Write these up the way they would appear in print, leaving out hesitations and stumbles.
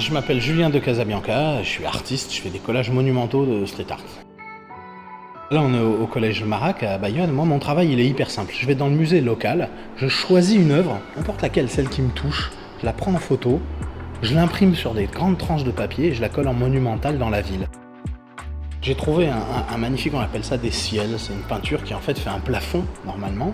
Je m'appelle Julien de Casabianca, je suis artiste, je fais des collages monumentaux de street art. Là, on est au collège Marac à Bayonne. Moi, mon travail, il est hyper simple. Je vais dans le musée local, je choisis une œuvre, n'importe laquelle, celle qui me touche, je la prends en photo, je l'imprime sur des grandes tranches de papier et je la colle en monumental dans la ville. J'ai trouvé un magnifique, on appelle ça des ciels, c'est une peinture qui en fait fait un plafond normalement.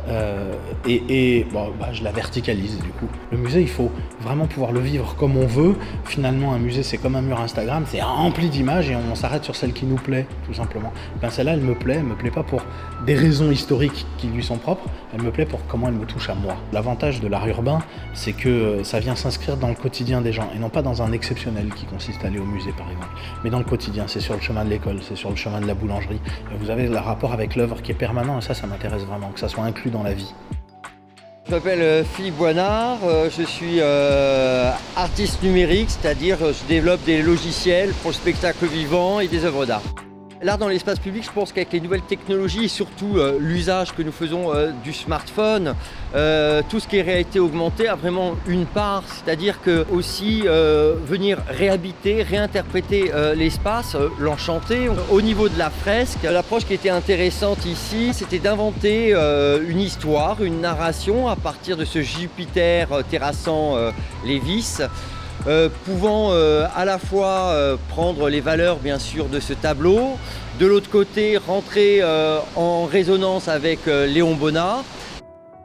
Je la verticalise du coup. Le musée, il faut vraiment pouvoir le vivre comme on veut. Finalement, un musée, c'est comme un mur Instagram, c'est rempli d'images et on s'arrête sur celle qui nous plaît, tout simplement. Celle-là, elle me plaît pas pour des raisons historiques qui lui sont propres, elle me plaît pour comment elle me touche à moi. L'avantage de l'art urbain, c'est que ça vient s'inscrire dans le quotidien des gens et non pas dans un exceptionnel qui consiste à aller au musée par exemple, mais dans le quotidien. C'est sur le chemin de l'école, c'est sur le chemin de la boulangerie. Vous avez le rapport avec l'œuvre qui est permanent et ça m'intéresse vraiment, que ça soit inclus dans la vie. Je m'appelle Philippe Boinard, je suis artiste numérique, c'est-à-dire je développe des logiciels pour le spectacle vivant et des œuvres d'art. L'art dans l'espace public, je pense qu'avec les nouvelles technologies et surtout l'usage que nous faisons du smartphone, tout ce qui est réalité augmentée a vraiment une part, c'est-à-dire que aussi venir réhabiter, réinterpréter l'espace, l'enchanter. Au niveau de la fresque, l'approche qui était intéressante ici, c'était d'inventer une histoire, une narration à partir de ce Jupiter terrassant les vis. Pouvant à la fois prendre les valeurs bien sûr de ce tableau, de l'autre côté rentrer en résonance avec Léon Bonnat.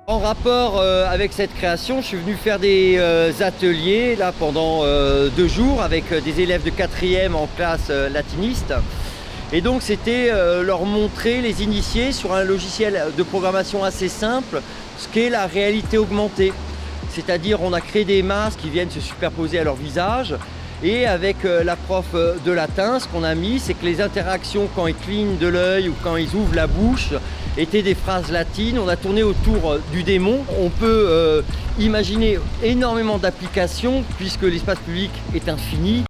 En rapport avec cette création, je suis venu faire des ateliers là, pendant 2 jours avec des élèves de 4e en classe latiniste. Et donc c'était leur montrer, les initier sur un logiciel de programmation assez simple, ce qu'est la réalité augmentée. C'est-à-dire on a créé des masques qui viennent se superposer à leur visage et avec la prof de latin, ce qu'on a mis, c'est que les interactions quand ils clignent de l'œil ou quand ils ouvrent la bouche étaient des phrases latines. On a tourné autour du démon. On peut imaginer énormément d'applications puisque l'espace public est infini.